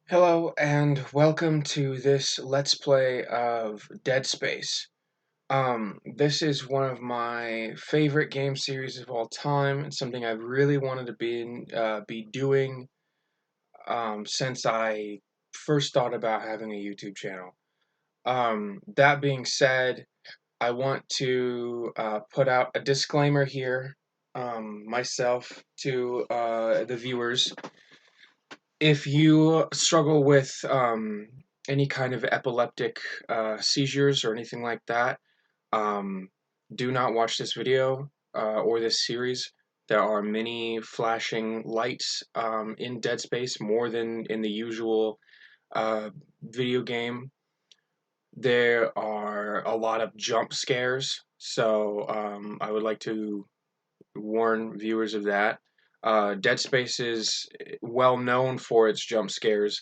Hello and welcome to this Let's Play of Dead Space. This is one of my favorite game series of all time. It's something I've really wanted to be doing since I first thought about having a YouTube channel. That being said, I want to put out a disclaimer here, myself to the viewers. If you struggle with any kind of epileptic seizures or anything like that, um, do not watch this video or this series. There are many flashing lights in Dead Space, more than in the usual video game. There are a lot of jump scares, so I would like to warn viewers of that. Dead Space is well known for its jump scares,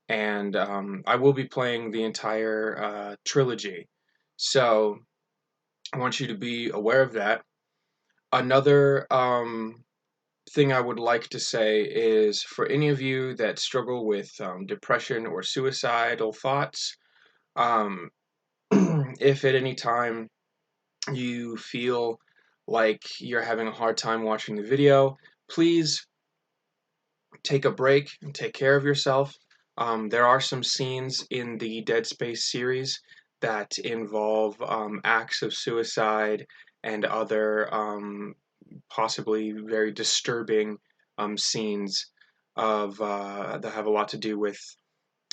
and I will be playing the entire trilogy. So I want you to be aware of that. Another thing I would like to say is for any of you that struggle with depression or suicidal thoughts, um, if at any time you feel like you're having a hard time watching the video, please take a break and take care of yourself. There are some scenes in the Dead Space series that involve acts of suicide and other possibly very disturbing scenes that have a lot to do with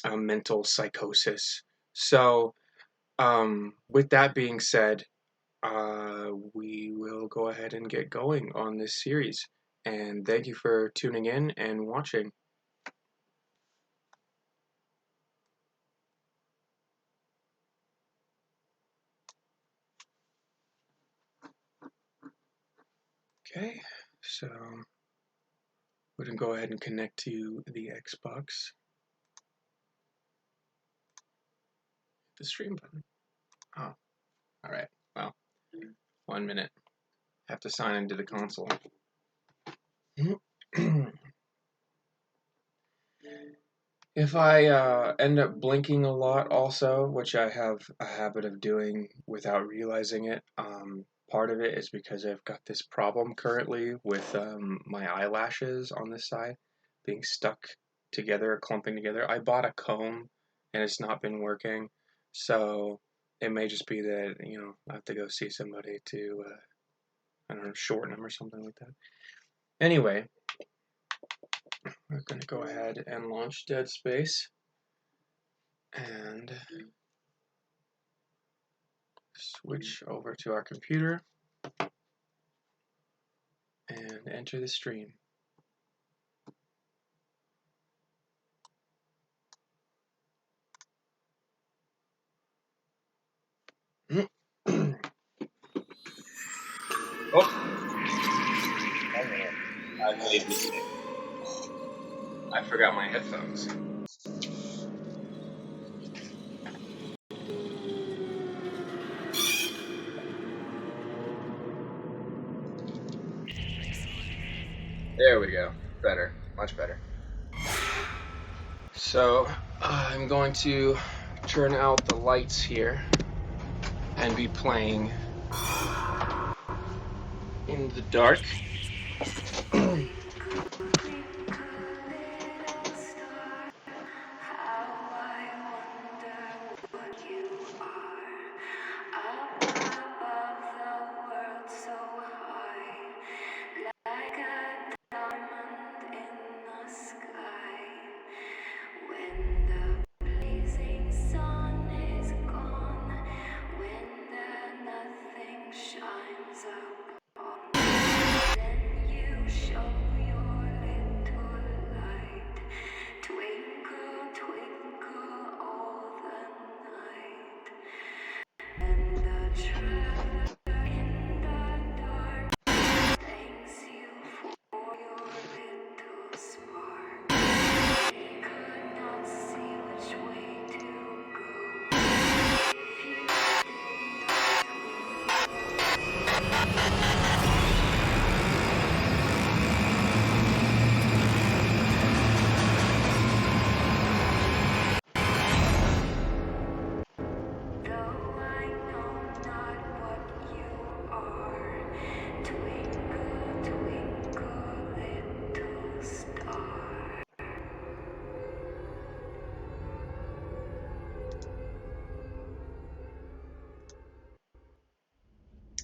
mental psychosis. So, with that being said, we will go ahead and get going on this series. And thank you for tuning in and watching. Okay, so we're gonna go ahead and connect to the Xbox. The stream button. Oh, alright. Well, 1 minute. Have to sign into the console. If I end up blinking a lot also, which I have a habit of doing without realizing it, part of it is because I've got this problem currently with my eyelashes on this side being stuck together, clumping together. I bought a comb and it's not been working, so it may just be that, I have to go see somebody to, I don't know, shorten them or something like that. Anyway, we're going to go ahead and launch Dead Space and switch over to our computer and enter the stream. I made a mistake. I forgot my headphones. There we go. Better. Much better. So, I'm going to turn out the lights here and be playing in the dark.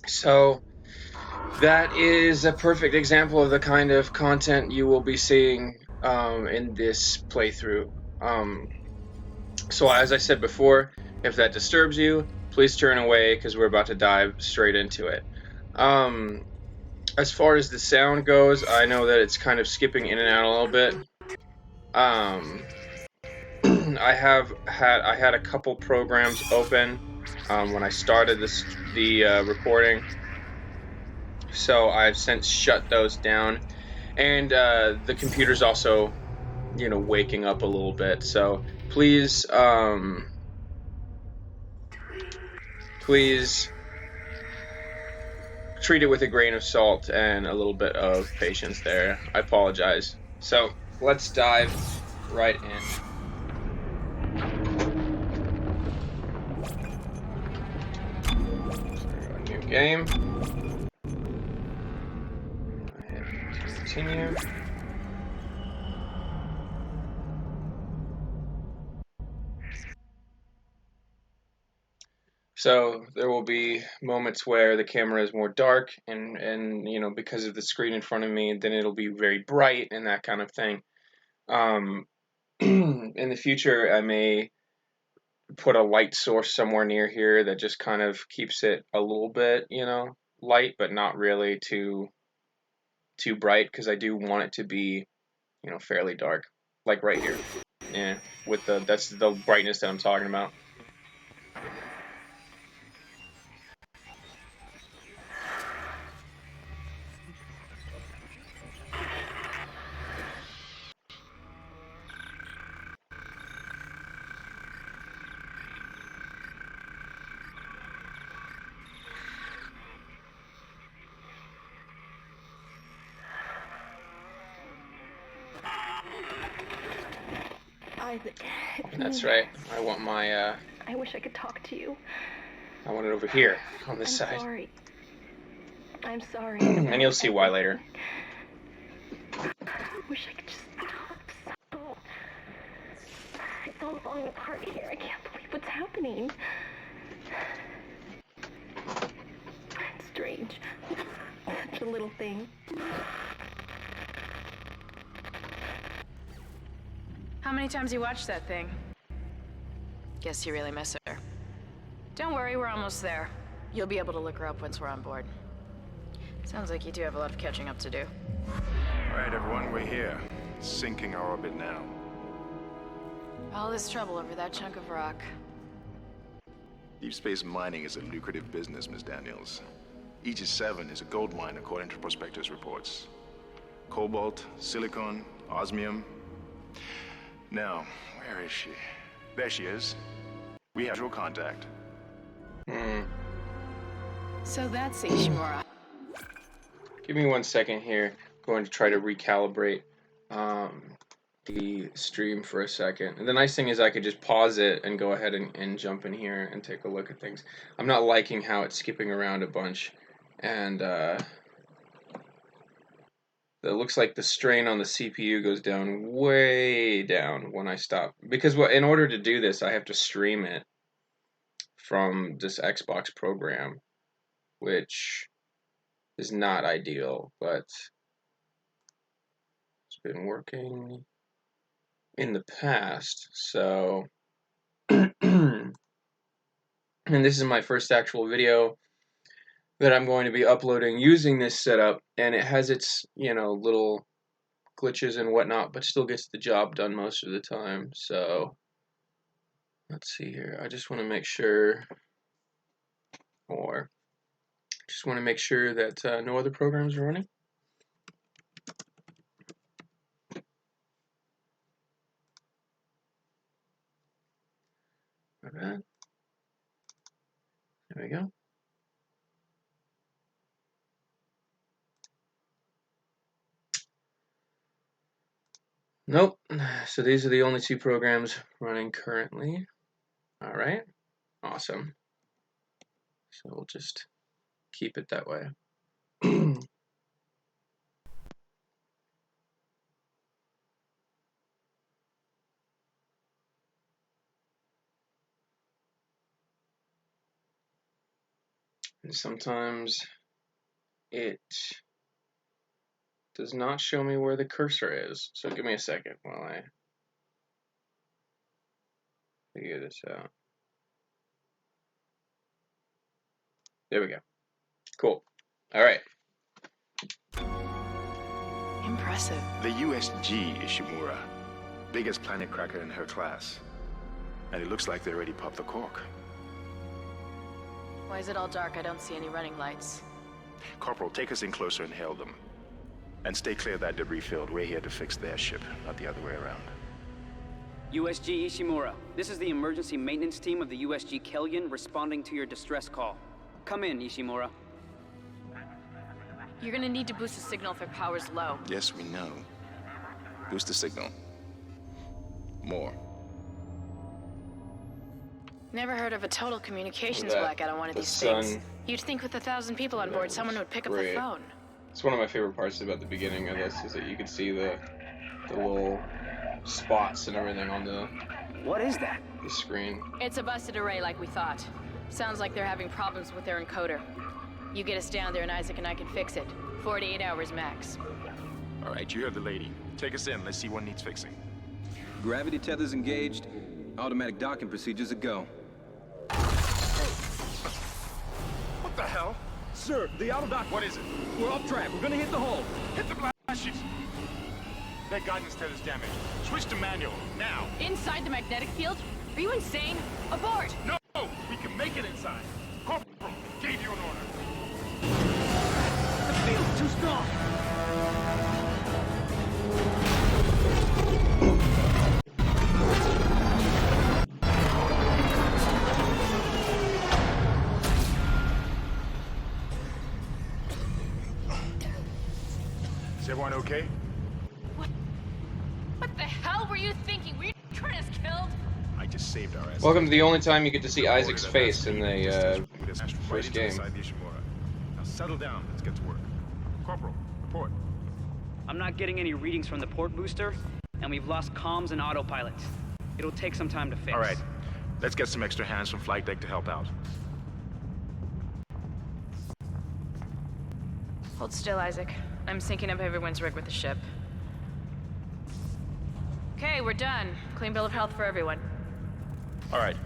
So that is a perfect example of the kind of content you will be seeing in this playthrough. So as I said before, if that disturbs you, please turn away because we're about to dive straight into it. As far as the sound goes, I know that it's kind of skipping in and out a little bit. I had a couple programs open when I started the recording, so I've since shut those down, and the computer's also waking up a little bit. So please treat it with a grain of salt and a little bit of patience there. I apologize. So let's dive right in. New game. Hit continue. So there will be moments where the camera is more dark and because of the screen in front of me, then it'll be very bright and that kind of thing. In the future, I may put a light source somewhere near here that just kind of keeps it a little bit, light, but not really too bright, because I do want it to be, fairly dark, like right here. Yeah, that's the brightness that I'm talking about. That's right. I want my I wish I could talk to you. I want it over here on this side. Sorry. I'm sorry. And you'll see why later. I wish I could just talk. It's all falling apart here. I can't believe what's happening. It's strange. Such a little thing. How many times you watched that thing? Guess you really miss her. Don't worry, we're almost there. You'll be able to look her up once we're on board. Sounds like you do have a lot of catching up to do. All right, everyone, we're here. Sinking our orbit now. All this trouble over that chunk of rock. Deep space mining is a lucrative business, Ms. Daniels. Aegis 7 is a gold mine according to prospectors' reports. Cobalt, silicon, osmium. Now, where is she? There she is. We have visual contact. So that's Ishimura. Give me 1 second here. I'm going to try to recalibrate the stream for a second. And the nice thing is I could just pause it and go ahead and jump in here and take a look at things. I'm not liking how it's skipping around a bunch. And it looks like the strain on the CPU goes down way down when I stop. Because in order to do this, I have to stream it from this Xbox program, which is not ideal, but it's been working in the past. So, and this is my first actual video that I'm going to be uploading using this setup, and it has its, little glitches and whatnot, but still gets the job done most of the time. So, let's see here. I just want to make sure, that no other programs are running. Okay. There we go. Nope. So these are the only two programs running currently. All right. Awesome. So we'll just keep it that way. And sometimes it does not show me where the cursor is. So give me a second while I figure this out. There we go. Cool. All right. Impressive. The USG Ishimura, biggest planet cracker in her class. And it looks like they already popped the cork. Why is it all dark? I don't see any running lights. Corporal, take us in closer and hail them. And stay clear of that debris field. We're here to fix their ship, not the other way around. USG Ishimura, this is the emergency maintenance team of the USG Kellion responding to your distress call. Come in, Ishimura. You're gonna need to boost the signal if their power's low. Yes, we know. Boost the signal. More. Never heard of a total communications That- blackout on one of the these things. sun- You'd think with 1,000 people on board, someone would pick up the great. phone. It's one of my favorite parts about the beginning of this is that you can see the little spots and everything on What is that? the screen. It's a busted array like we thought. Sounds like they're having problems with their encoder. You get us down there and Isaac and I can fix it. 48 hours max. All right, you heard the lady. Take us in. Let's see what needs fixing. Gravity tethers engaged. Automatic docking procedures a go. What the hell? Sir, the auto dock. What is it? We're off track. We're gonna hit the hull. Hit the blast sheets. Their guidance tether's damaged. Switch to manual, now. Inside the magnetic field? Are you insane? Abort! No! We can make it inside. Corporal, gave you an order. The field's too strong. Is everyone okay? What the hell were you thinking? Were you trying to us killed? I just saved our ass. Welcome to the only time you get to see Isaac's face in the first game. Now settle down. Let's get to work. Corporal, report. I'm not getting any readings from the port booster, and we've lost comms and autopilot. It'll take some time to fix. All right. Let's get some extra hands from flight deck to help out. Hold still, Isaac. I'm syncing up everyone's rig with the ship. Okay, we're done. Clean bill of health for everyone. All right.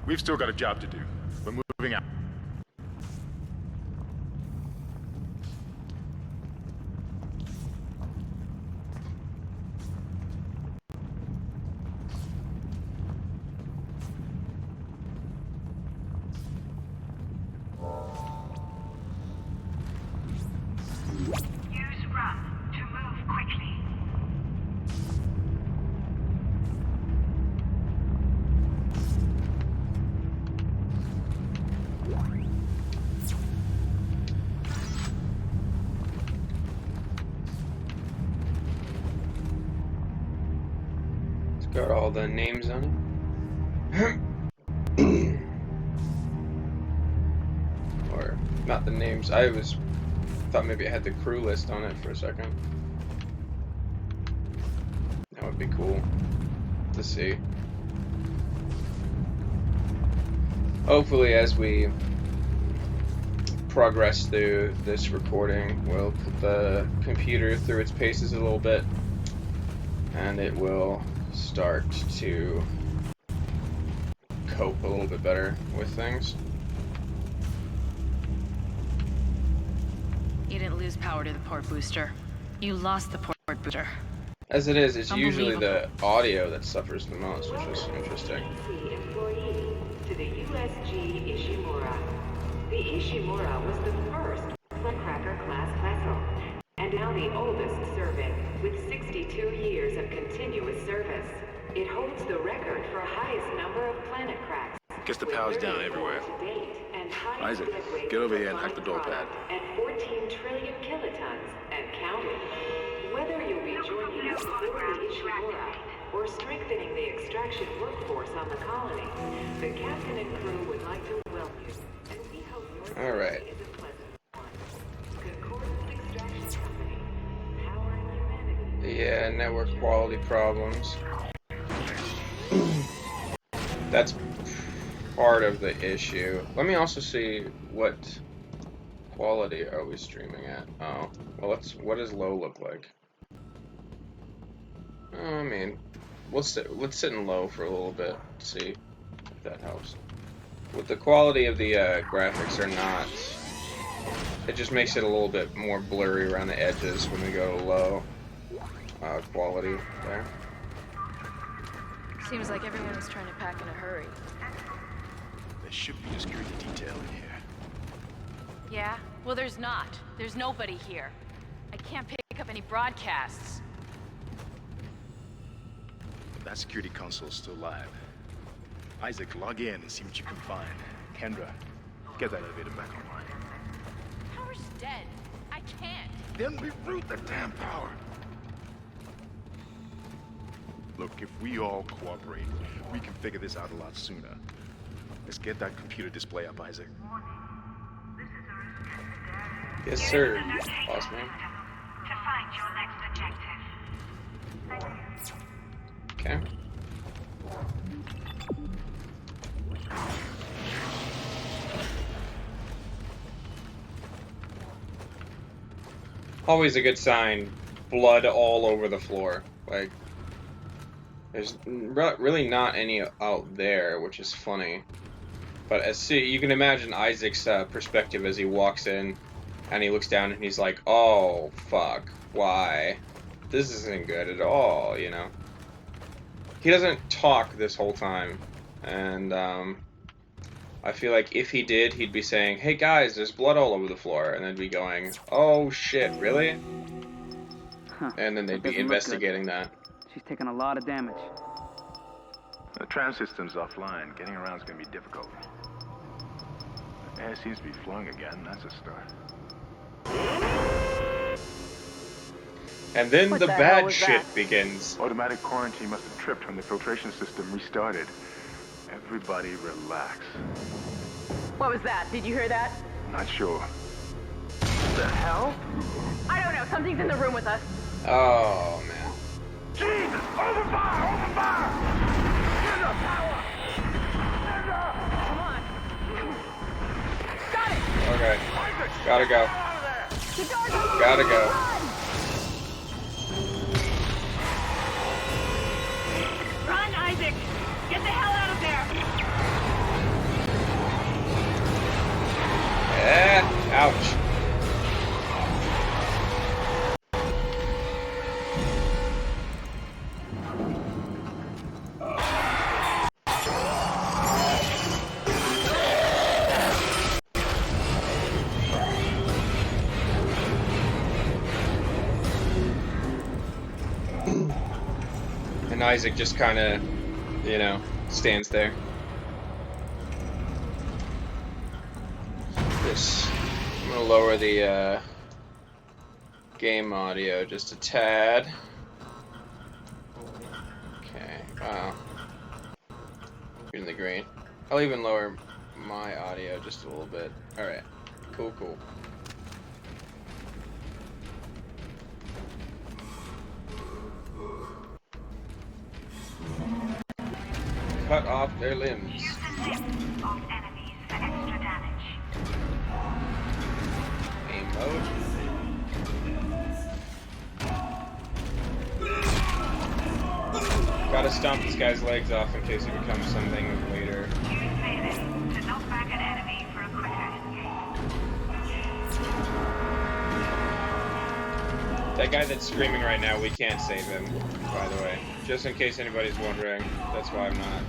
We've still got a job to do. We're moving out. Use run to move quickly. It's got all the names on it. Or not the names. I thought maybe it had the crew list on it for a second. That would be cool to see. Hopefully, as we progress through this recording, we'll put the computer through its paces a little bit, and it will start to cope a little bit better with things. You didn't lose power to the port booster. You lost the port booster. As it is, it's usually the Unbelievable. audio that suffers the most, which is interesting. Employee to the USG Ishimura. The Ishimura was the first Cracker class vessel, and now the oldest serving, with 62 years of continuous service. It holds the record for highest number of planet cracks. Guess the power's down everywhere. To date, and Isaac, get over here and hack the door pad. At 14 trillion kilotons and counting. Whether you'll be joining us aboard the Ishimura or strengthening the extraction workforce on the colony, the captain and crew would like to welcome you, and we hope your All right. journey is a pleasant one. Concordance Extraction Company, powering humanity. Yeah, network quality problems. That's part of the issue. Let me also see what quality are we streaming at? Oh, well, what does low look like? I mean, let's sit in low for a little bit, see if that helps. With the quality of the graphics or not, it just makes it a little bit more blurry around the edges when we go to low quality there. Seems like everyone is trying to pack in a hurry. There should be a security detail in here. Yeah? Well, there's not. There's nobody here. I can't pick up any broadcasts. That security console is still live. Isaac, log in and see what you can find. Kendra, get that elevator back online. Power's dead. I can't. Then reroute the damn power. Look, if we all cooperate, we can figure this out a lot sooner. Let's get that computer display up, Isaac. Yes, sir, boss man. To find your next objective. Okay. Always a good sign. Blood all over the floor. Like, there's really not any out there, which is funny. But you can imagine Isaac's perspective as he walks in, and he looks down and he's like, "Oh fuck, why? This isn't good at all," you know. He doesn't talk this whole time, and I feel like if he did, he'd be saying, "Hey guys, there's blood all over the floor," and then be going, "Oh shit, really?" Huh. And then they'd be investigating that. She's taken a lot of damage. The tram system's offline. Getting around is going to be difficult. The air seems to be flowing again. That's a start. And then What the the hell bad was shit that? begins. Automatic quarantine must have tripped when the filtration system restarted. Everybody relax. What was that? Did you hear that? Not sure. The hell? I don't know. Something's in the room with us. Oh man. Jesus! Open fire! Open fire! Get power! Come on. Got it. Okay. Gotta go. The door's open. Gotta go. Run, Isaac. Get the hell out of there. Ouch. And Isaac just kind of, you know, stands there. I'm gonna lower the game audio just a tad. Okay, wow. In the green. I'll even lower my audio just a little bit. Alright, cool. Cut off their limbs. Use the limbs of enemies for extra damage. Aim mode. Gotta stomp this guy's legs off in case he becomes something later. Use melee to knock back an enemy for a quicker escape. That guy that's screaming right now, we can't save him, by the way. Just in case anybody's wondering, that's why I'm not.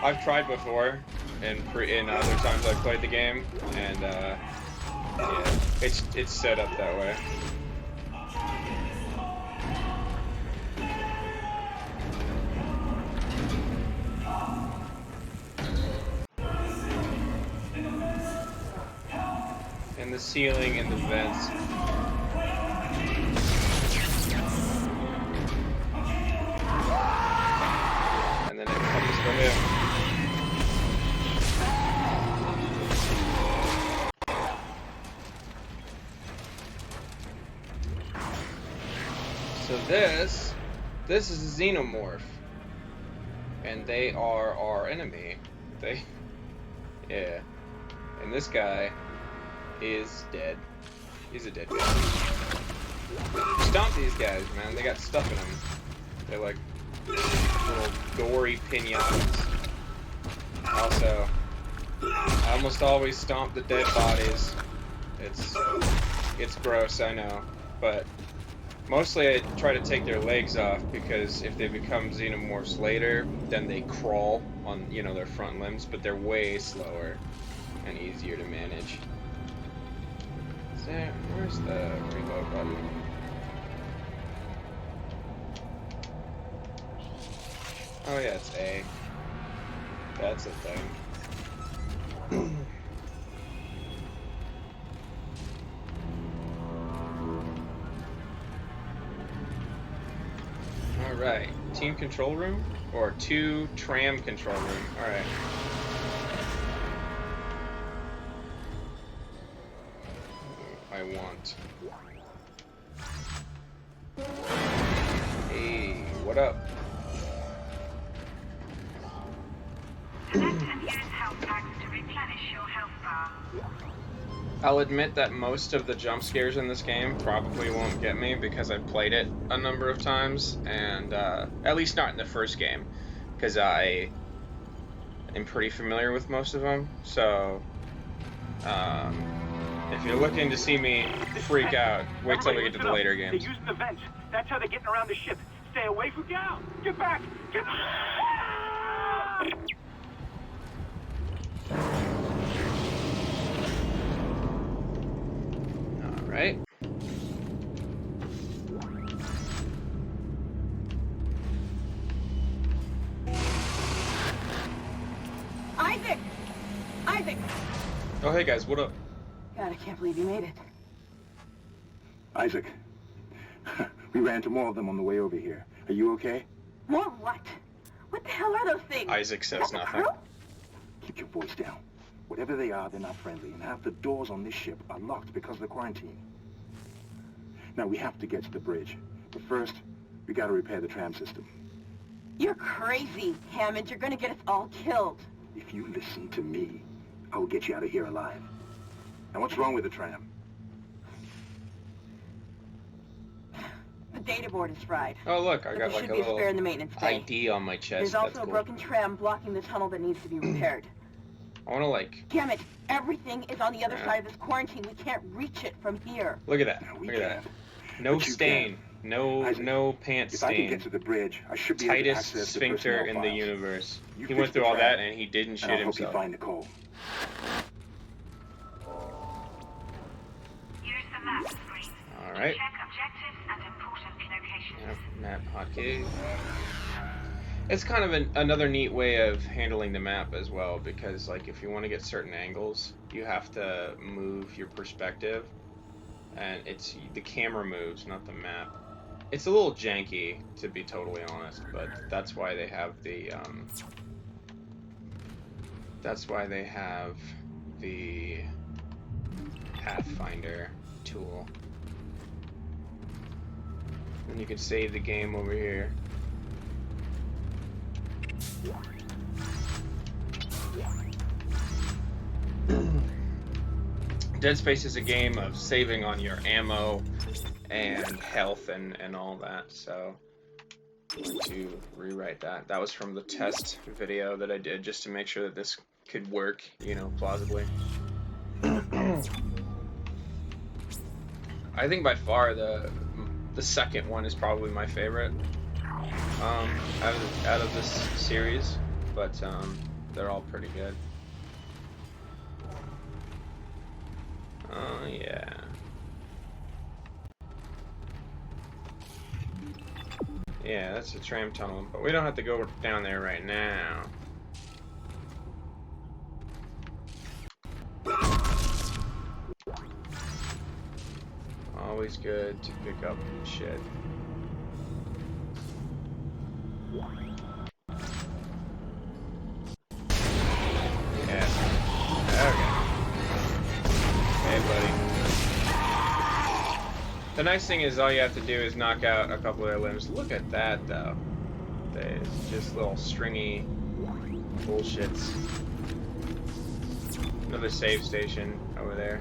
I've tried before, in other times I've played the game, and yeah, it's set up that way. And the ceiling and the vents. And then it comes for him. So this is a xenomorph, and they are our enemy. Yeah, and this guy is dead. He's a dead guy. Stomp these guys, man. They got stuff in them. They're like little gory pinatas. Also, I almost always stomp the dead bodies. It's gross, I know, but mostly I try to take their legs off because if they become xenomorphs later, then they crawl on, you know, their front limbs, but they're way slower and easier to manage. Where's the reload button? Oh yeah, it's A. That's a thing. Alright, team control room? Or 2 tram control room. Alright. I want. Hey, what up? Select and use health packs to replenish your health bar. I'll admit that most of the jump scares in this game probably won't get me because I've played it a number of times, and at least not in the first game, because I am pretty familiar with most of them. So, if you're looking to see me freak out, wait till we get to the later games. They're using the vents. That's how they're getting around the ship. Stay away from down. Get back. Get back. Right? Isaac! Isaac! Oh, hey guys, what up? God, I can't believe you made it. Isaac, we ran into more of them on the way over here. Are you okay? More what? What the hell are those things? Isaac says nothing. Keep your voice down. Whatever they are, they're not friendly, and half the doors on this ship are locked because of the quarantine. Now, we have to get to the bridge. But first, we gotta repair the tram system. You're crazy, Hammond. You're gonna get us all killed. If you listen to me, I will get you out of here alive. Now, what's wrong with the tram? The data board is fried. Oh look, I But got there like should a be a spare in little the maintenance bay. ID on my chest. There's That's also a cool. broken tram blocking the tunnel that needs to be repaired. I wanna like, Damn it! Everything is on the other Yeah. side of this quarantine. We can't reach it from here. look at that, Now, we look at that. can't. No But you stain, no Isaac, no pants If I can get stain. to the bridge, I should be able to Tightest access the sphincter personnel in the files. universe. You He fix went through the all tram, that and he didn't and shit I'll help you himself. find Nicole. Use the map screen. Alright. Check objectives and important locations. Yep, map hotkey. It's kind of another neat way of handling the map as well, because like if you want to get certain angles, you have to move your perspective, and it's the camera moves, not the map. It's a little janky, to be totally honest, but that's why they have the Pathfinder tool. And you can save the game over here. Dead Space is a game of saving on your ammo and health and all that, so I'm going to rewrite that. That was from the test video that I did just to make sure that this could work, you know, plausibly. I think by far the second one is probably my favorite out of this series, but they're all pretty good. Oh yeah. Yeah, that's a tram tunnel, but we don't have to go down there right now. Always good to pick up shit. Yeah. Okay. Hey, buddy. The nice thing is all you have to do is knock out a couple of their limbs. Look at that, though. It's just little stringy bullshits. Another save station over there.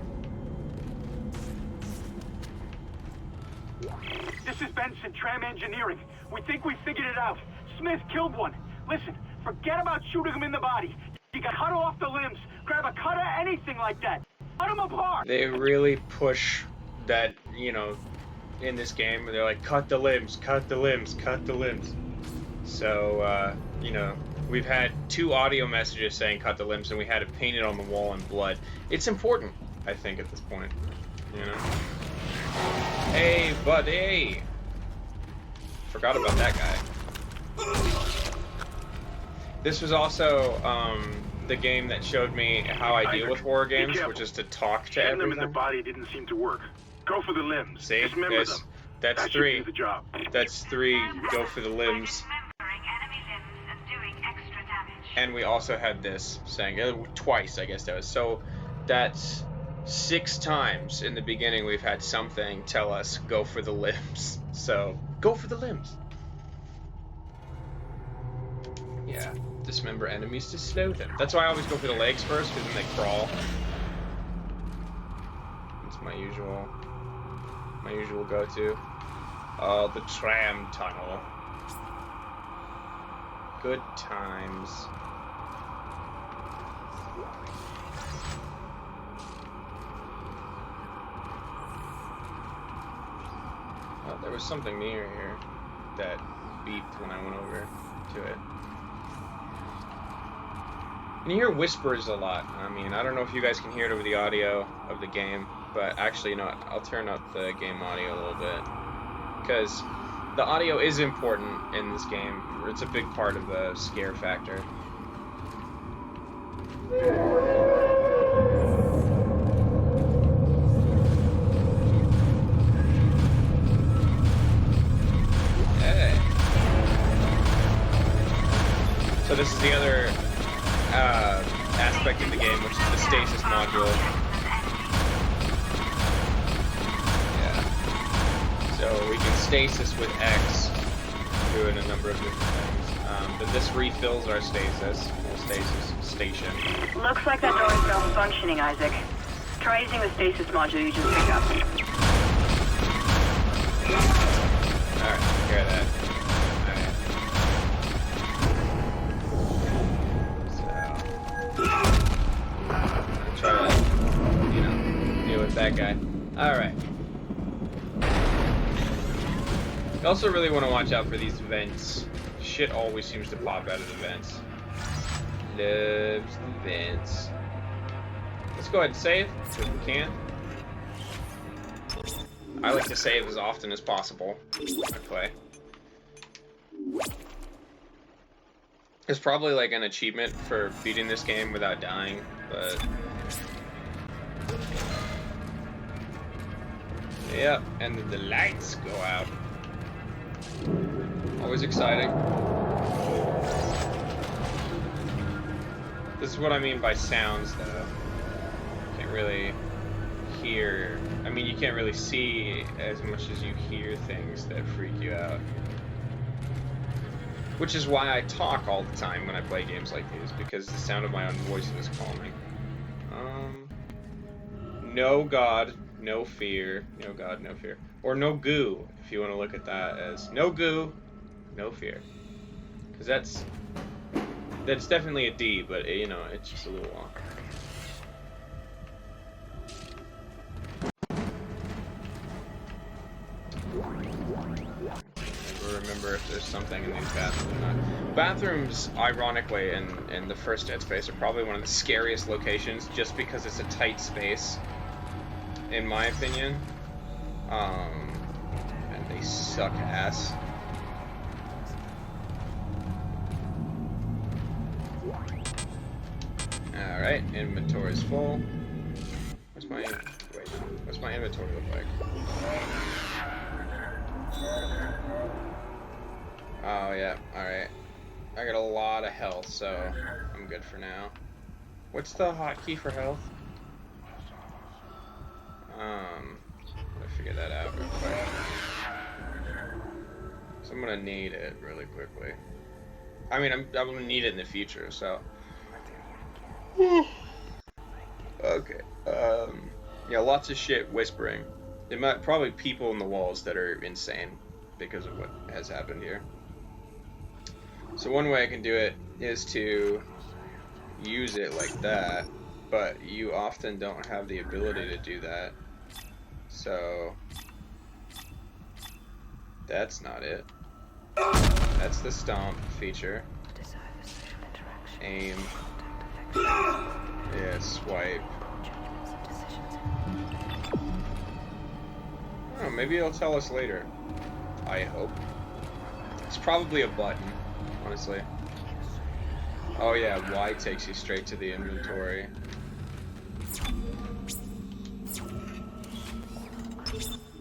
This is Benson, Tram Engineering. We think we figured it out. Smith killed one. Listen, forget about shooting him in the body. You can cut off the limbs, grab a cutter, anything like that. Cut him apart! They really push that, you know, in this game. They're like, cut the limbs, cut the limbs, cut the limbs. So, you know, we've had 2 audio messages saying cut the limbs, and we had it painted on the wall in blood. It's important, I think, at this point. You know? Hey, buddy! Forgot about that guy. This was also, the game that showed me how I deal with horror games, which is to talk to Shooting them everything. in the body didn't seem to work. Go for the limbs. See? Dismember them. That's That should 3. do the job. That's 3. Go for the limbs. And we also had this saying twice, I guess that was. So that's 6 times in the beginning we've had something tell us go for the limbs. So go for the limbs. Yeah, dismember enemies to slow them. That's why I always go for the legs first, because then they crawl. It's my usual go-to. Oh, the tram tunnel. Good times. Oh, there was something near here that beeped when I went over to it. And you hear whispers a lot. I mean, I don't know if you guys can hear it over the audio of the game, but actually, you know, I'll turn up the game audio a little bit. Because the audio is important in this game. It's a big part of the scare factor. Hey. So this is the other aspect of the game, which is the stasis module. Yeah. So we can stasis with X, doing a number of different things. But this refills our stasis station. Looks like that door is malfunctioning, Isaac. Try using the stasis module you just picked up. Alright, hear that. Alright. So, try to, you know, deal with that guy. Alright. You also really want to watch out for these vents. Shit always seems to pop out of the vents. Loves the vents. Let's go ahead and save, if we can. I like to save as often as possible when I play. There's probably like an achievement for beating this game without dying, but... Yep, and then the lights go out. Always exciting. This is what I mean by sounds, though. Can't really hear. I mean, you can't really see as much as you hear things that freak you out. Which is why I talk all the time when I play games like these, because the sound of my own voice is calming. No God, no fear. No God, no fear. Or no goo, if you want to look at that as no goo, no fear. Because that's definitely a D, but you know, it's just a little off. Never remember if there's something in these bathrooms or not. Bathrooms, ironically, in the first Dead Space are probably one of the scariest locations, just because it's a tight space, in my opinion. And they suck ass. Alright, inventory's full. What's my inventory look like? Oh yeah, alright. I got a lot of health, so I'm good for now. What's the hotkey for health? Let me figure that out real quick. So I'm gonna need it really quickly. I mean, I'm gonna need it in the future, so. Okay. Yeah, lots of shit whispering. It might probably people in the walls that are insane because of what has happened here. So one way I can do it is to use it like that, but you often don't have the ability to do that. So that's not it. That's the stomp feature. Aim. Yeah, swipe. Oh, maybe it'll tell us later. I hope. It's probably a button, honestly. Oh yeah, Y takes you straight to the inventory.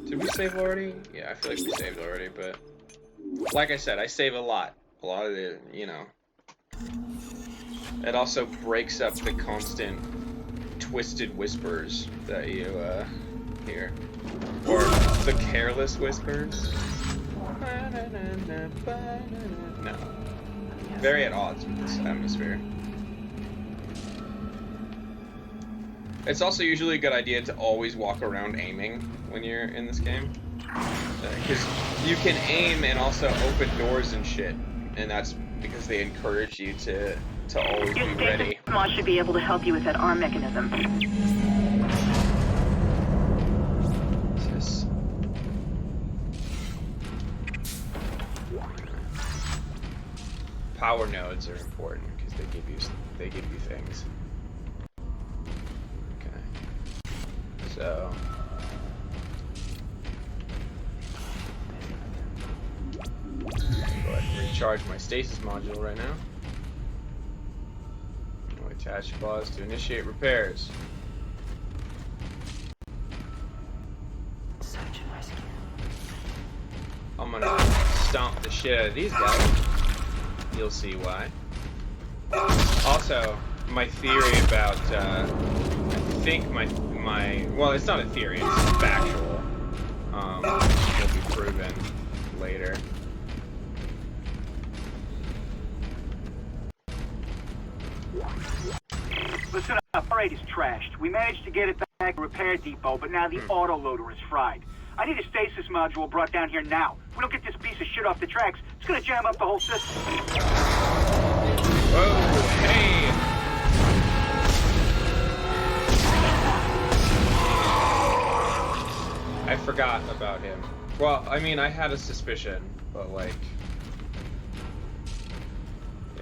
Did we save already? Yeah, I feel like we saved already, but like I said, I save a lot. A lot of the, you know. It also breaks up the constant twisted whispers that you hear. Or the careless whispers. No. Very at odds with this atmosphere. It's also usually a good idea to always walk around aiming when you're in this game. Because you can aim and also open doors and shit. And that's because they encourage you to always be ready. Your stasis mod should be able to help you with that arm mechanism. Yes. Power nodes are important because they give you things. Okay. So go ahead and recharge my stasis module right now. I'll attach claws to initiate repairs. Search and rescue. I'm gonna stomp the shit out of these guys. You'll see why. Also, my theory about, I think my, well, it's not a theory, it's factual. Will be proven later. Listen up, our raid is trashed. We managed to get it back to Repair Depot, but now the autoloader is fried. I need a stasis module brought down here now. If we don't get this piece of shit off the tracks, it's gonna jam up the whole system. Whoa, hey! I forgot about him. Well, I mean, I had a suspicion, but like,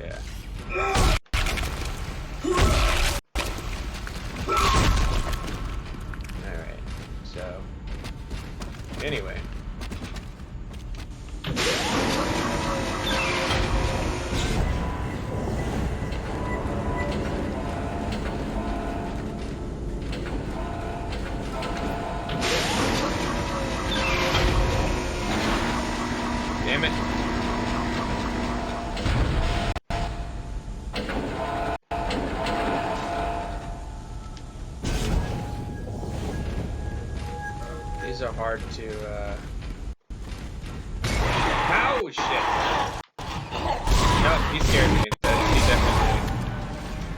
yeah. Alright, so, anyway. Damn it. These are hard to, Ow, shit! No, he scared me. He definitely did.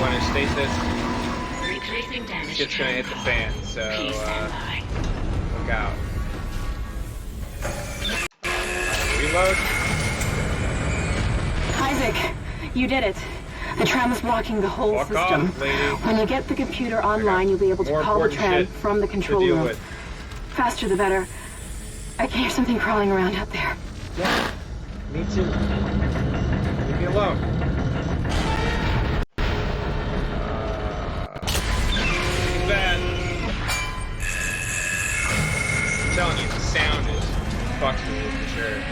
When it stasis, Replacing damage. shit's gonna hit the fan, so, look out. Reload. Isaac, you did it. The tram is blocking the whole Walk system. off, lady. When you get the computer online, you'll be able to More call the important tram shit from the to control deal room. with. Faster the better. I can hear something crawling around out there. Yeah, me too. Leave me alone. Bad. I'm telling you, the sound is fucks with me for sure.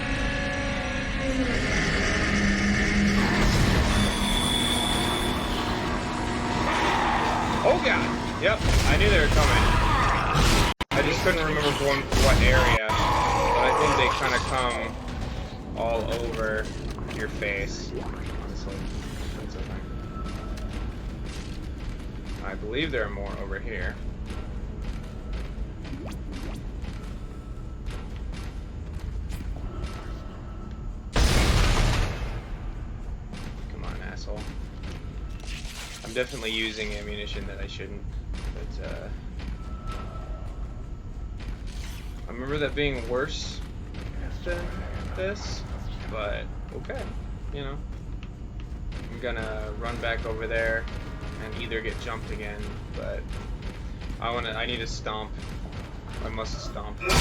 Oh god! Yep, I knew they were coming. I just couldn't remember what area, but I think they kind of come all over your face, honestly. That's okay. I believe there are more over here. I'm definitely using ammunition that I shouldn't, but I remember that being worse than this, but okay, you know. I'm gonna run back over there and either get jumped again, but I need to stomp. I must stomp. Just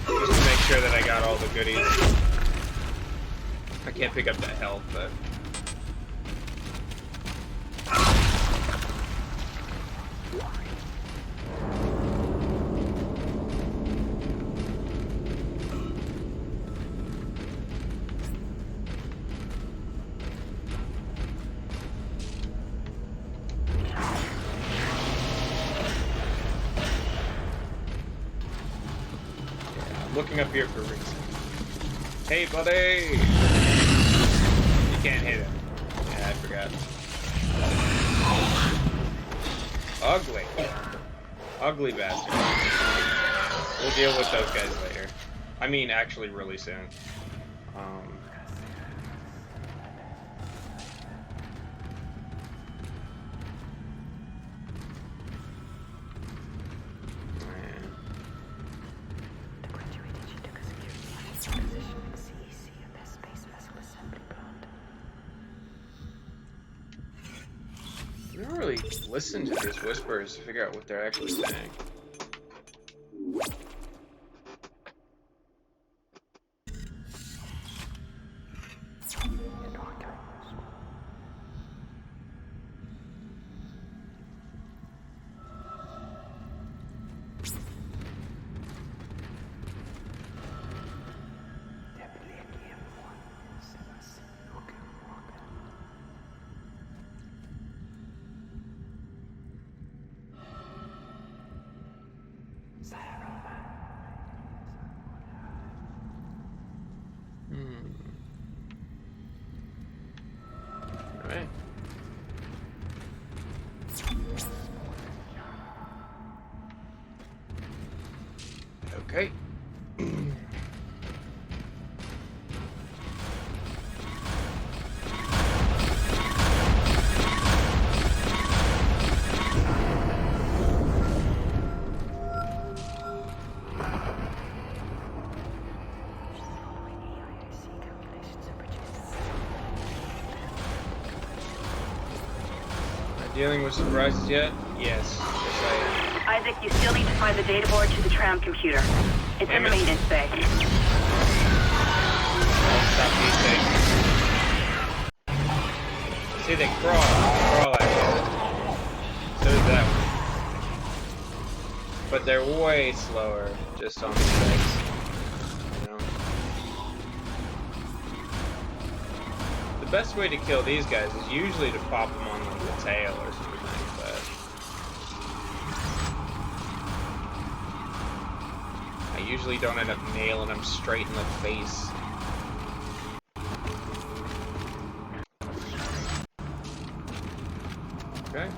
to make sure that I got all the goodies. I can't pick up that health, but... looking up here for a reason. Hey, buddy! You can't hit him. Yeah, I forgot. Ugly. Ugly bastard. We'll deal with those guys later. I mean, actually, really soon. I don't really listen to these whispers to figure out what they're actually saying. Alright. Okay. Dealing with surprises yet? Yes. Yes, I am. Isaac, you still need to find the data board to the tram computer. It's in the maintenance bay. I'll stop these things. See, they crawl. Crawl at you. So does that one. But they're way slower, just on the legs. You know? The best way to kill these guys is usually to pop them on the tail or something like that. I usually don't end up nailing them straight in the face. Okay.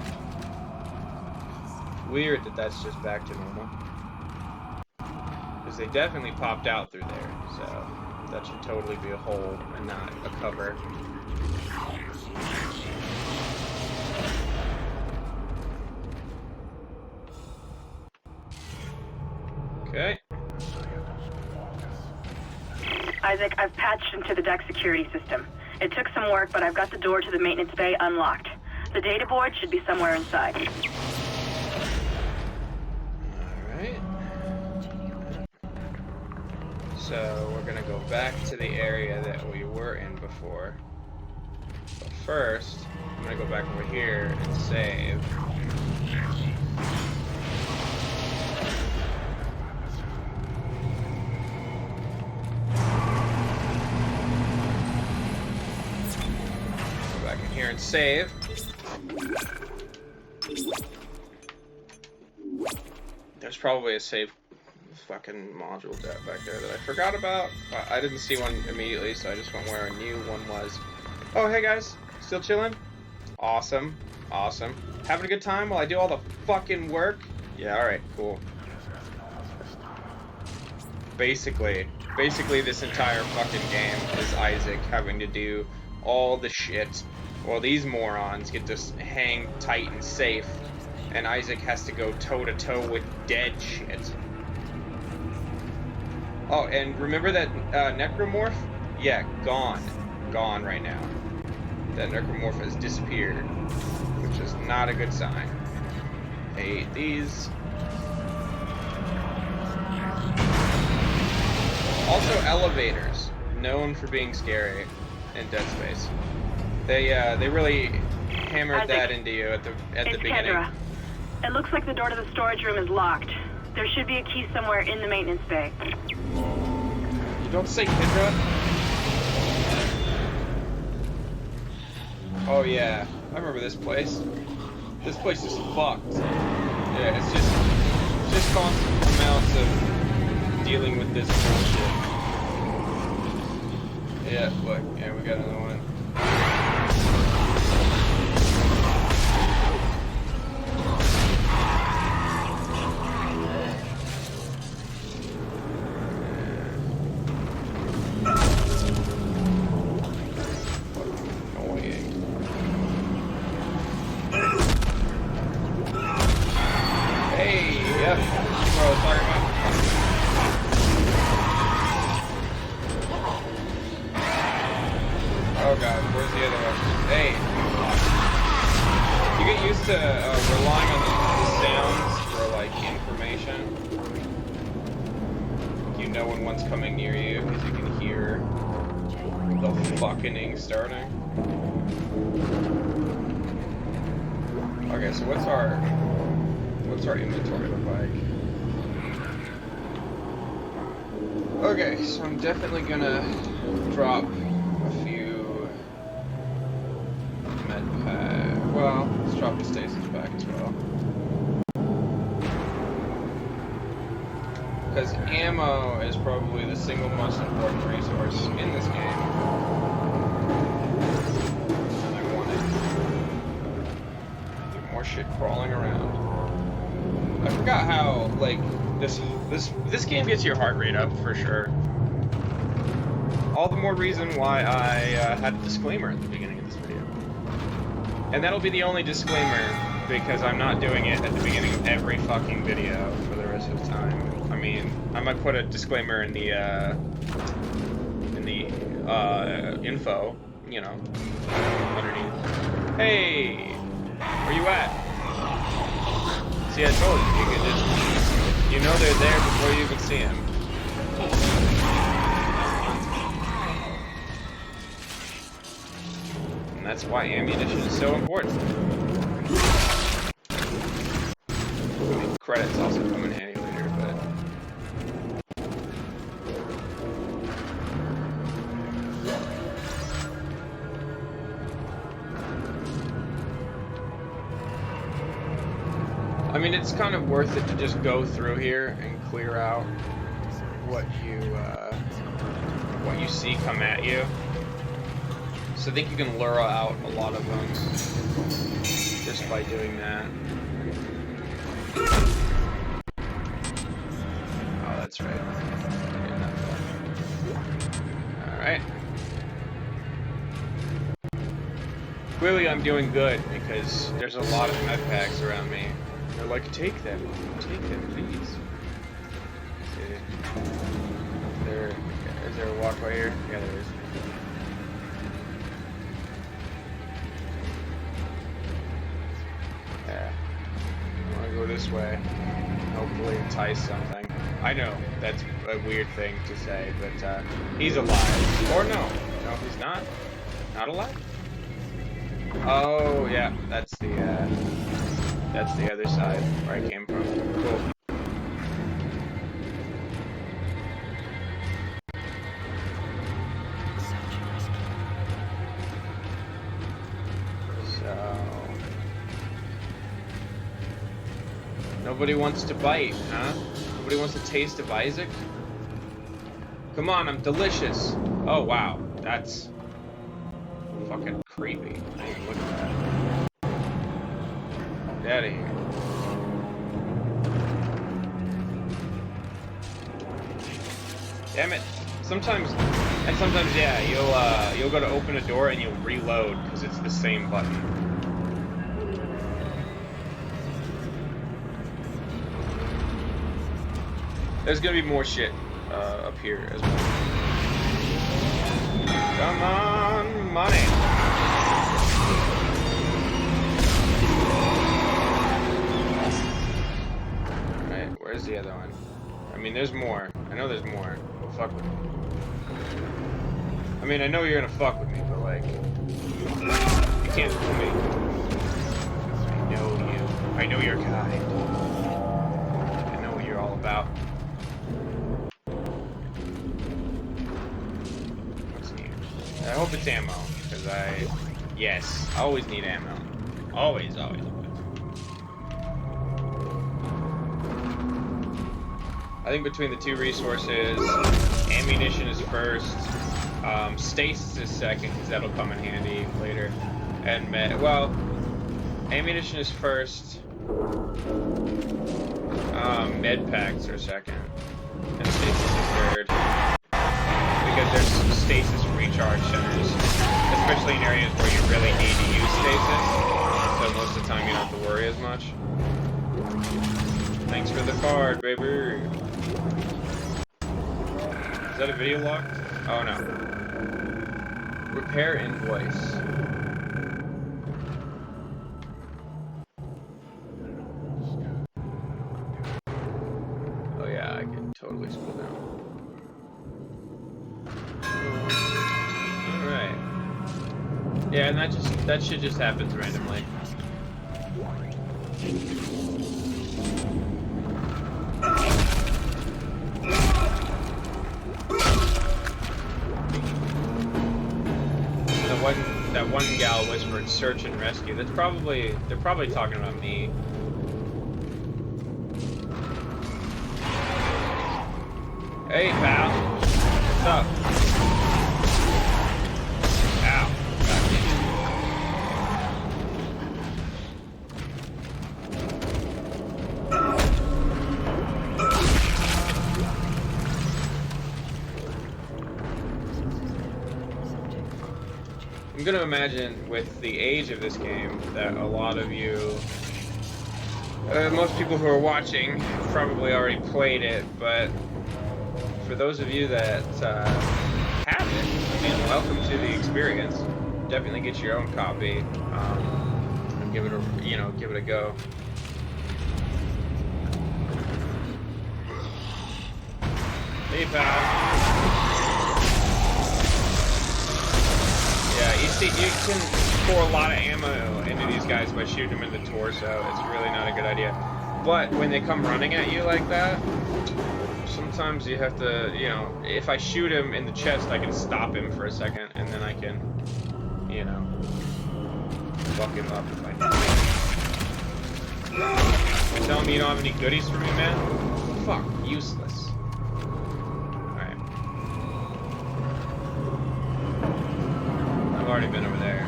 Weird that that's just back to normal. Because they definitely popped out through there, so that should totally be a hole and not a cover. Okay. Isaac, I've patched into the deck security system. It took some work, but I've got the door to the maintenance bay unlocked. The data board should be somewhere inside. Alright. So, we're gonna go back to the area that we were in before. But first, I'm gonna go back over here and save. Go back in here and save. There's probably a save fucking module back there that I forgot about. I didn't see one immediately, so I just went where a new one was. Oh, hey guys. Still chilling? Awesome. Awesome. Having a good time while I do all the fucking work? Yeah, alright, cool. Basically this entire fucking game is Isaac having to do all the shit Well, these morons get to hang tight and safe, and Isaac has to go toe-to-toe with dead shit. Oh, and remember that necromorph? Yeah, gone. Gone right now. That necromorph has disappeared, which is not a good sign. I hate these. Also, elevators, known for being scary in Dead Space. They really hammered that into you at the beginning. Kendra. It looks like the door to the storage room is locked. There should be a key somewhere in the maintenance bay. You don't say Kendra? Oh yeah, I remember this place. This place is fucked. Yeah, it's just constant amounts of dealing with this bullshit. Yeah, look, yeah, we got another one. Starting. Okay, so what's our inventory look like? Okay, so I'm definitely gonna drop a few med pack. Well, let's drop the stasis pack as well. Because ammo is probably the single most important resource in this game. Shit crawling around. I forgot how like this game gets your heart rate up for sure. All the more reason why I had a disclaimer at the beginning of this video, and that'll be the only disclaimer because I'm not doing it at the beginning of every fucking video for the rest of the time. I mean, I might put a disclaimer in the info, you know, underneath. Hey. Where you at? See, I told you, you can just, you know they're there before you even see them. And that's why ammunition is so important. I mean, credits also come in handy later, but... I mean, it's kind of worth it to just go through here and clear out what you see come at you. So I think you can lure out a lot of them just by doing that. Oh, that's right. Alright. Clearly I'm doing good because there's a lot of med packs around me. They're like, take them, please. See. Is there a walkway here? Yeah, there is. Yeah. I want to go this way. Hopefully entice something. I know, that's a weird thing to say, but he's alive. Or no. No, he's not. Not alive? Oh, yeah, that's the other side where I came from. Cool. So... Nobody wants to bite, huh? Nobody wants a taste of Isaac? Come on, I'm delicious. Oh, wow. That's... fucking creepy. I didn't even look at that. Get out of here. Damn it. Sometimes And sometimes, yeah, you'll go to open a door and you'll reload because it's the same button. There's gonna be more shit up here as well. Come on, money. Alright, where's the other one? I mean, there's more. I know there's more. Well, fuck with me. I mean, I know you're gonna fuck with me, but like, you can't fool me. I know you. I know your kind. I know what you're all about. What's here? I hope it's ammo, because yes, I always need ammo. Always, always, always. I think between the two resources, ammunition is first, stasis is second, because that'll come in handy later, and well, ammunition is first, med packs are second, and stasis is third, because there's stasis recharge centers, especially in areas where you really need to use stasis, so most of the time you don't have to worry as much. Thanks for the card, baby. Is that a video log? Oh no. Repair invoice. Oh yeah, I can totally scroll down. Alright. Yeah, and that shit just happens randomly. That one gal whispered search and rescue. They're probably talking about me. Hey pal. What's up? Ow. I'm gonna imagine with the age of this game that a lot of you, most people who are watching probably already played it, but for those of you that haven't, I mean, welcome to the experience. Definitely get your own copy and give it a, give it a go. Hey pal. Yeah, you see, you can pour a lot of ammo into these guys by shooting them in the torso. It's really not a good idea. But when they come running at you like that, sometimes you have to, if I shoot him in the chest, I can stop him for a second, and then I can, fuck him up if I need. You telling me you don't have any goodies for me, man? Fuck, useless. I've already been over there.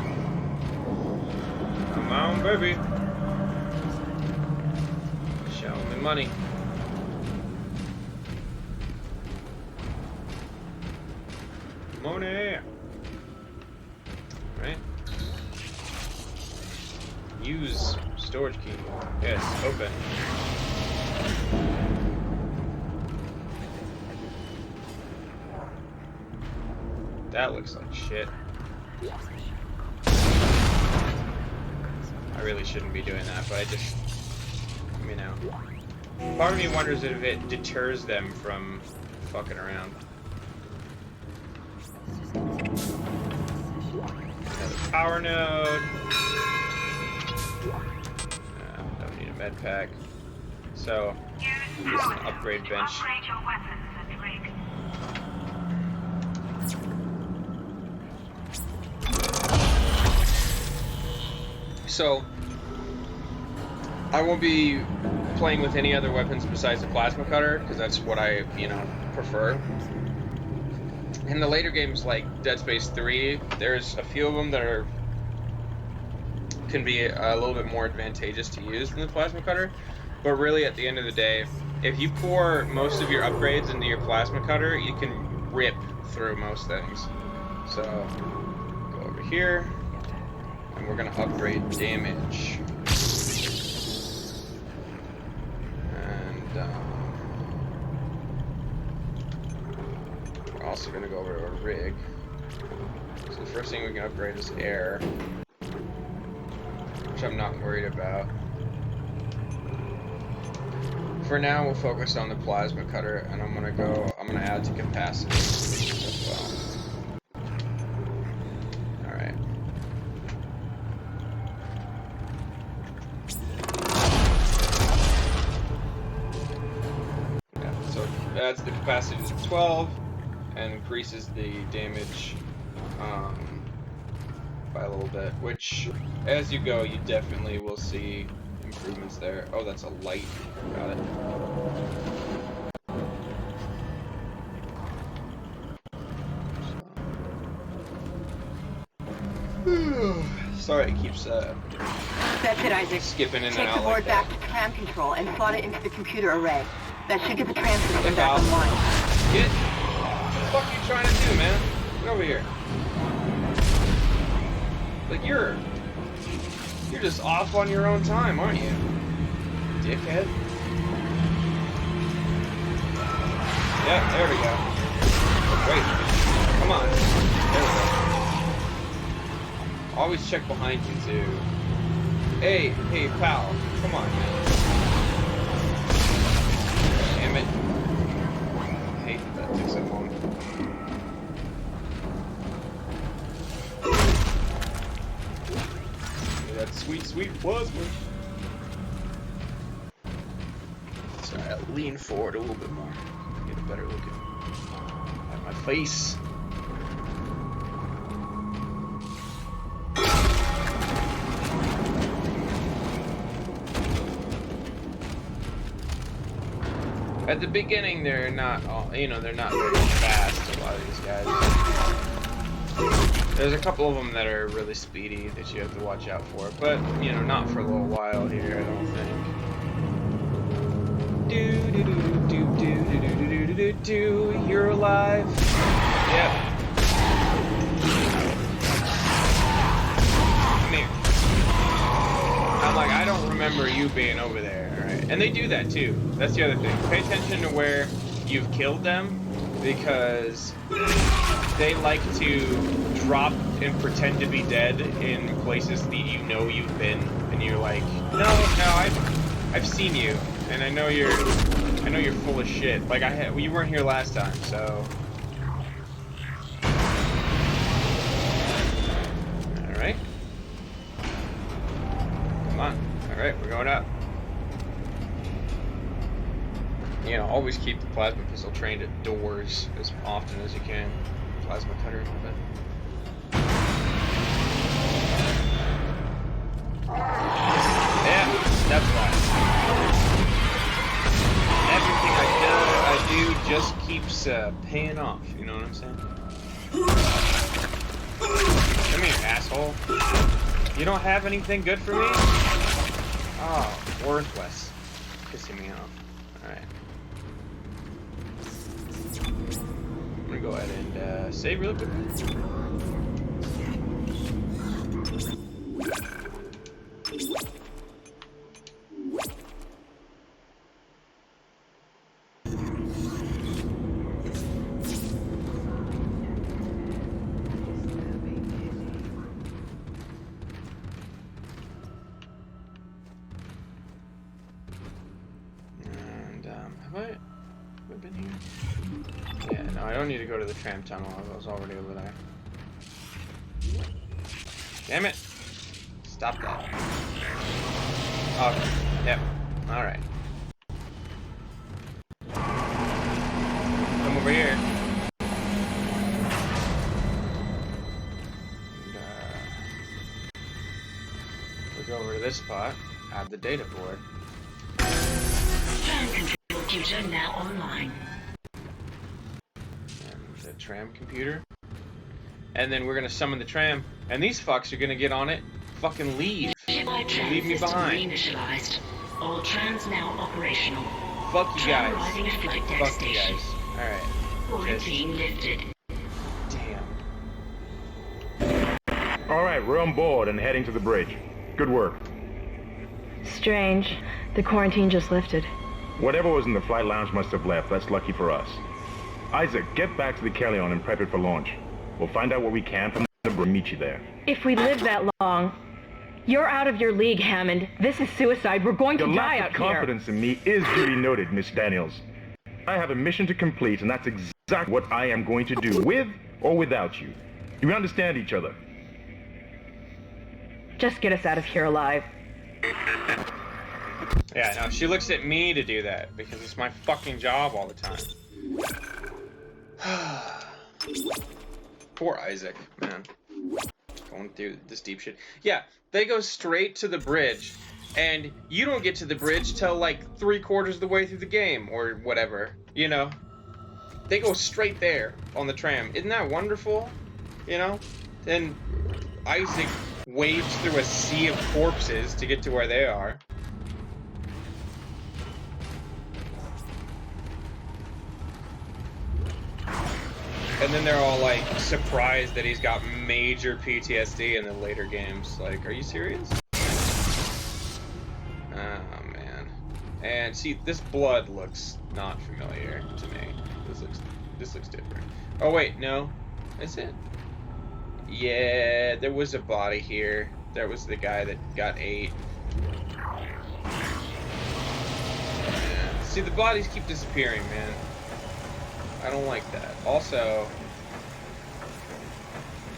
Come on, baby. Show me money. Money. Right? Use storage key. Yes, open. That looks like shit. I really shouldn't be doing that, but I just, part of me wonders if it deters them from fucking around. Another power node. Don't need a med pack. So, use an upgrade bench. So, I won't be playing with any other weapons besides the plasma cutter, because that's what I, prefer. In the later games like Dead Space 3, there's a few of them that can be a little bit more advantageous to use than the plasma cutter, but really at the end of the day, if you pour most of your upgrades into your plasma cutter, you can rip through most things. So, go over here, and we're gonna upgrade damage. And, we're also gonna go over to a rig. So the first thing we can upgrade is air, which I'm not worried about. For now, we'll focus on the plasma cutter, and I'm gonna add to capacity as well. Alright. Yeah, so it adds the capacity to 12 and increases the damage by a little bit, which as you go, you definitely will see improvements there. Oh, that's a light. Got it. Sorry, it keeps That's it, Isaac. skipping in and Take out the board like back that. to tram control and slot it into the computer array. That should get the tram system Get back out. online. Get. What the fuck are you trying to do, man? Get over here. Like you're just off on your own time, aren't you? Dickhead. Yeah, there we go. Wait. Come on. There we go. Always check behind you, too. Hey, pal. Come on, man. Damn it. I hate that takes so long. That sweet plasma. Sorry, I'll lean forward a little bit more. Get a better look at my face. At the beginning, they're not all, they're not very fast, a lot of these guys. There's a couple of them that are really speedy that you have to watch out for, but, not for a little while here, I don't think. You're alive. Yep. Come here. I'm like, I don't remember you being over there, alright? And they do that too. That's the other thing. Pay attention to where you've killed them, because they like to drop and pretend to be dead in places that you've been, and you're like, no, I've seen you, and I know you're full of shit. Like you weren't here last time, so. All right. Come on. All right, we're going up. Always keep the plasma pistol trained at doors as often as you can. Plasma cutter a little bit. Yeah, that's why. Everything I do just keeps paying off, you know what I'm saying? Come here, asshole. You don't have anything good for me? Oh, worthless. Pissing me off. Alright. I'm gonna go ahead and save really quickly. Have I been here? Yeah, no, I don't need to go to the tram tunnel. I was already over there. Damn it! Stop that. Okay. Yep. Alright. Come over here. And, we go over to this spot. Add the data board. Tram control computer now online. And the tram computer. And then we're gonna summon the tram. And these fucks are gonna get on it. Fucking leave. Leave me behind. Reinitialized. All trams now operational. Fuck you guys. Tram arriving at flight deck Fuck station. you guys. Alright. Quarantine lifted. Damn. All right, we're on board and heading to the bridge. Good work. Strange. The quarantine just lifted. Whatever was in the flight lounge must have left. That's lucky for us. Isaac, get back to the Kellion and prep it for launch. We'll find out what we can from the bridge and meet you there. If we live that long, you're out of your league, Hammond. This is suicide. We're going to Your die lack out of confidence in me is duly noted, Miss Daniels. I have a mission to complete, and that's exactly what I am going to do, with or without you. Do we understand each other? Just get us out of here alive. Yeah, no, she looks at me to do that because it's my fucking job all the time. Poor Isaac, man. Going through this deep shit. Yeah, they go straight to the bridge, and you don't get to the bridge till like 3/4 of the way through the game, or whatever, you know? They go straight there on the tram. Isn't that wonderful? You know? Then Isaac wades through a sea of corpses to get to where they are. And then they're all like surprised that he's got major PTSD in the later games. Like, are you serious? Oh man. And see, this blood looks not familiar to me. This looks different. Oh wait, no. Is it? Yeah, there was a body here. There was the guy that got ate. Yeah. See, the bodies keep disappearing, man. I don't like that. Also,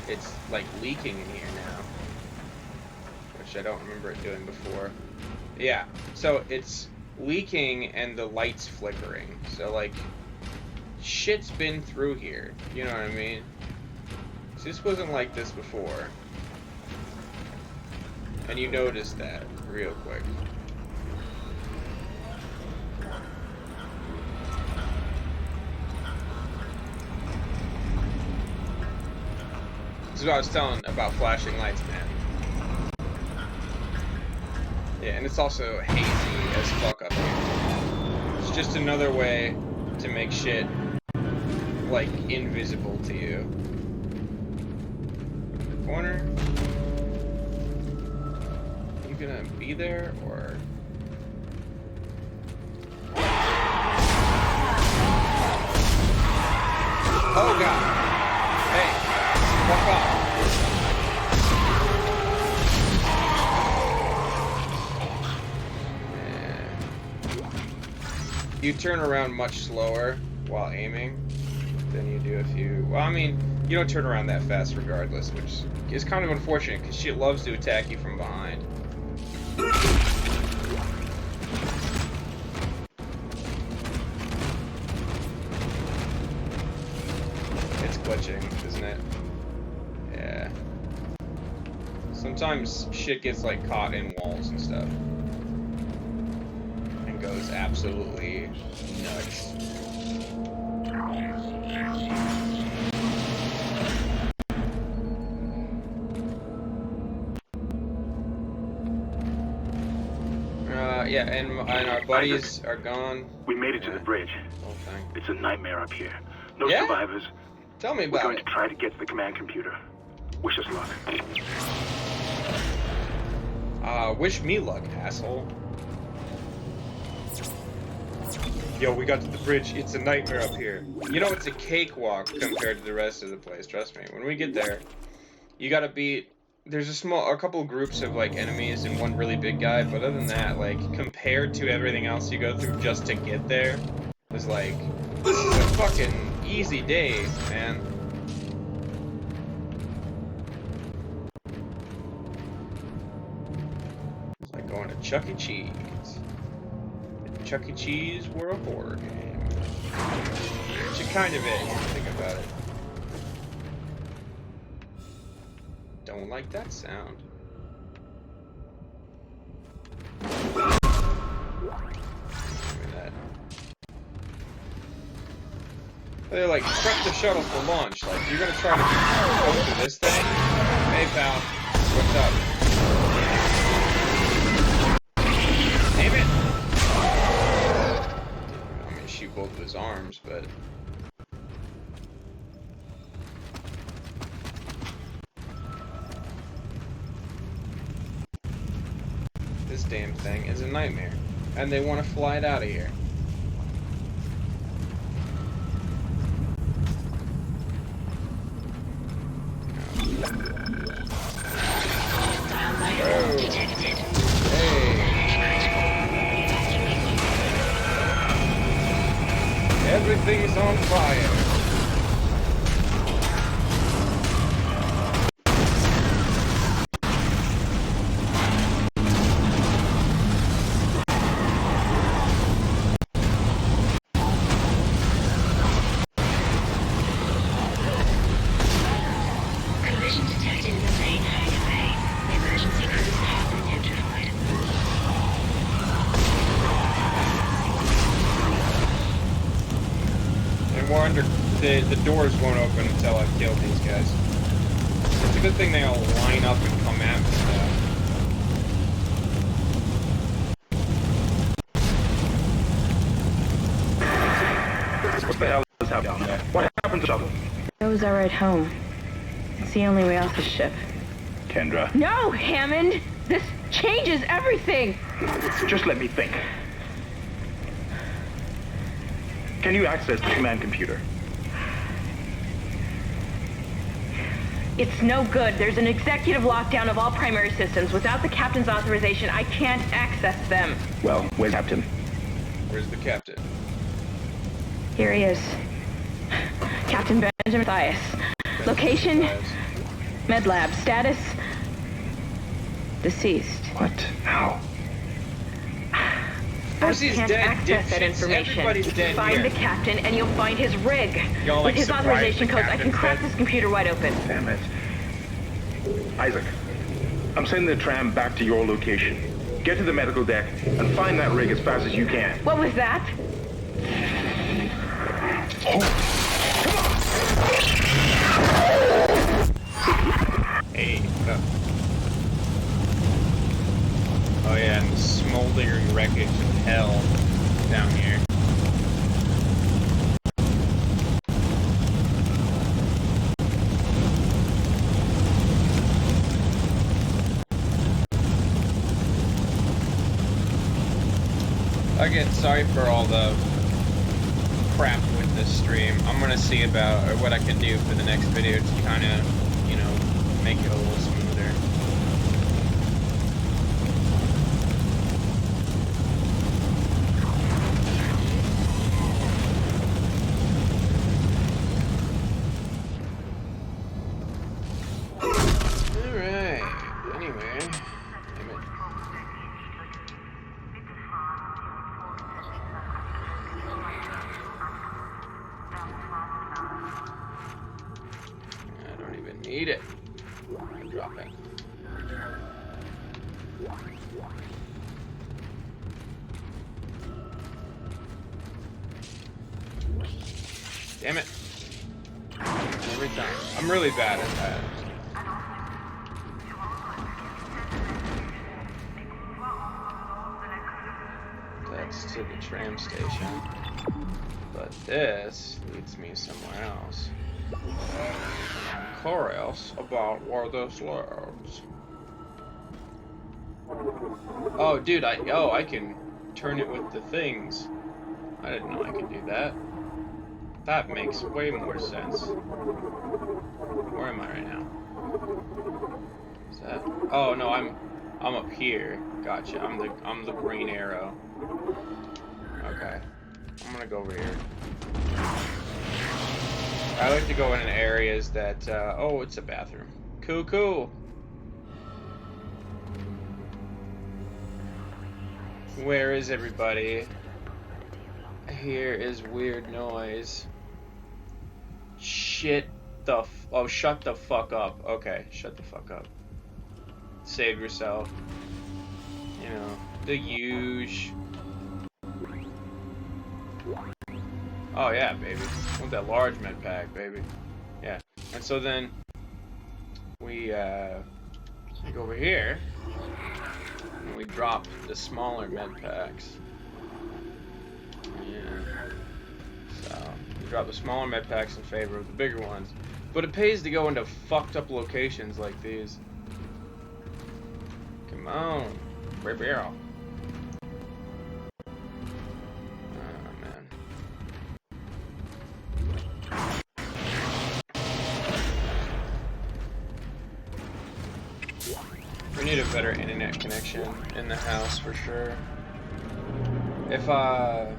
it's like leaking in here now, which I don't remember it doing before. Yeah, so it's leaking and the light's flickering. So like, shit's been through here. You know what I mean? So this wasn't like this before. And you notice that real quick. This is what I was telling about flashing lights, man. Yeah, and it's also hazy as fuck up here. It's just another way to make shit, like, invisible to you. Corner? You gonna be there, or...? Oh god! Hey! Fuck off. You turn around much slower while aiming than you do if you... Well, I mean, you don't turn around that fast regardless, which is kind of unfortunate because she loves to attack you from behind. It's glitching, isn't it? Yeah. Sometimes shit gets like caught in walls and stuff. And goes absolutely nuts. Yeah, and our buddies are gone. We made it to the bridge. Whole thing. It's a nightmare up here. No Yeah? survivors. Tell me We're about going it. to try to get to the command computer. Wish us luck. Wish me luck, asshole. Yo, we got to the bridge. It's a nightmare up here. You know, it's a cakewalk compared to the rest of the place. Trust me. When we get there, you gotta beat... There's a couple groups of, like, enemies and one really big guy, but other than that, like, compared to everything else you go through just to get there, it's like, this is a fucking easy day, man. It's like going to Chuck E. Cheese. If Chuck E. Cheese were a horror game. Which it kind of is, if you think about it. Don't like that sound. Give me that. They're like, prep the shuttle for launch. Like, you're gonna try to go through this thing? Hey, pal. What's up? Damn it! I mean, shoot both of his arms, but... this damn thing is a nightmare. And they want to fly it out of here. Everything's on fire. Collision detected in the main hangar bay. Emergency crews have been notified. And we're under... The doors won't open until I've killed these guys. It's a good thing they all line up and come at me now. What the hell is happening down there? What happened to Shuttle? That was our ride home. It's the only way off the ship. Kendra. No, Hammond! This changes everything! Just let me think. Can you access the command computer? It's no good. There's an executive lockdown of all primary systems. Without the captain's authorization, I can't access them. Well, where's Captain? Where's the captain? Here he is. Captain Benjamin Mathias. Location? Med lab. Status? Deceased. What? How? Of course he's I can't dead, access that dipshits. information. Everybody's dead Find here. the captain and you'll find his rig. Y'all, like, With his surprised authorization the codes, I can captain's crack dead? this computer wide open. Damn it. Isaac, I'm sending the tram back to your location. Get to the medical deck and find that rig as fast as you can. What was that? Hey, oh yeah, and the smoldering wreckage of hell down here. Again, sorry for all the crap with this stream. I'm gonna see about what I can do for the next video to kind of, you know, make it a little smoother. Alright, anyway. Damn it. I don't even need it. Drop it. Damn it. Every time. I'm really bad at that. That's to the tram station. But this leads me somewhere else. Curious about where this leads. Oh, dude, I can turn it with the things. I didn't know I could do that. That makes way more sense. Where am I right now? Is that? Oh no, I'm up here. Gotcha. I'm the green arrow. Okay. I'm gonna go over here. I like to go in areas that, oh, it's a bathroom. Cool. Where is everybody? Here is weird noise. Shut the fuck up. Okay, shut the fuck up. Save yourself. You know, the huge. Oh yeah, baby. Want that large med pack, baby. Yeah. And so then we go over here and we drop the smaller med packs. Yeah. So we drop the smaller med packs in favor of the bigger ones. But it pays to go into fucked up locations like these. Come on. Barrel. Oh, man. We need a better internet connection in the house for sure. If I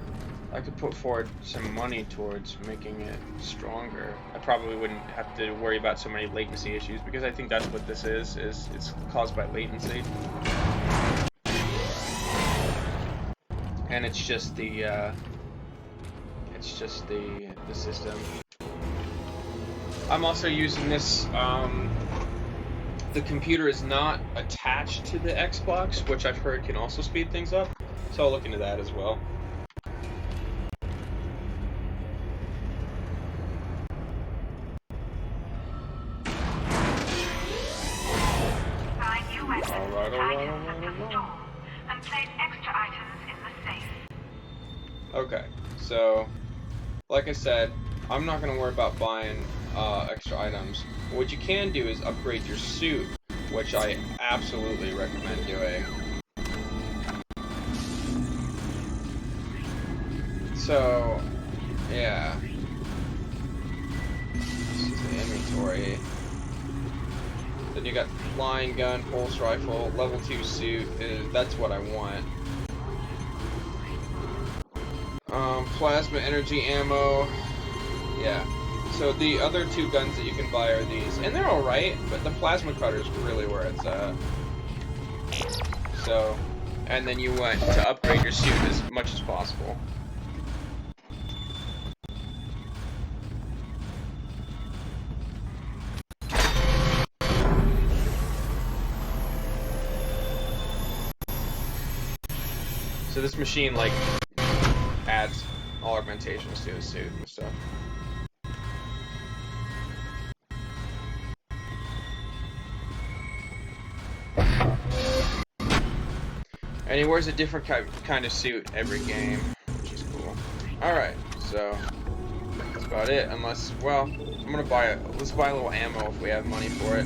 could put forward some money towards making it stronger, I probably wouldn't have to worry about so many latency issues, because I think that's what this is it's caused by latency. And it's just the system. I'm also using this, the computer is not attached to the Xbox, which I've heard can also speed things up, so I'll look into that as well. And place extra items in the safe. Okay, so like I said, I'm not going to worry about buying extra items. What you can do is upgrade your suit, which I absolutely recommend doing. So, yeah. This is the inventory. Then you got flying gun, pulse rifle, level 2 suit. That's what I want. Plasma energy ammo. Yeah. So the other 2 guns that you can buy are these, and they're alright, but the plasma cutter is really where it's at. So, and then you want to upgrade your suit as much as possible. So this machine, like, adds all augmentations to his suit and stuff. And he wears a different kind of suit every game, which is cool. Alright, so that's about it, unless, well, I'm gonna buy let's buy a little ammo if we have money for it.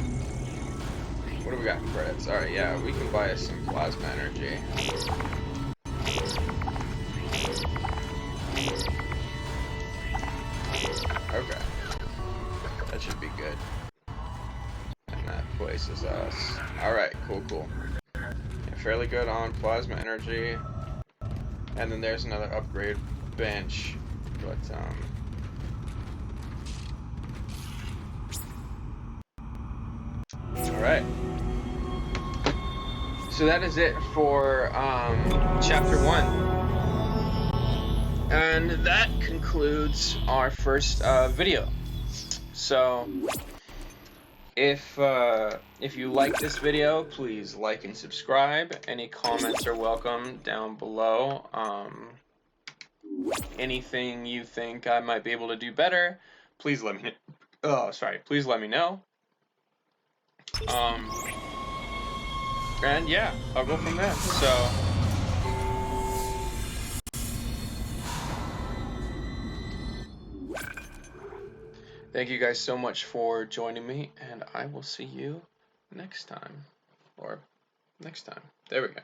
What do we got in credits? Alright, yeah, we can buy us some plasma energy. Okay. That should be good. And that places us. Alright, cool. Yeah, fairly good on plasma energy. And then there's another upgrade bench. But, alright. So that is it for, Chapter 1. And that concludes our first video. So if you like this video, please like and subscribe. Any comments are welcome down below. Anything you think I might be able to do better, please let me please let me know. And yeah, I'll go from there. So thank you guys so much for joining me, and I will see you next time. Or next time. There we go.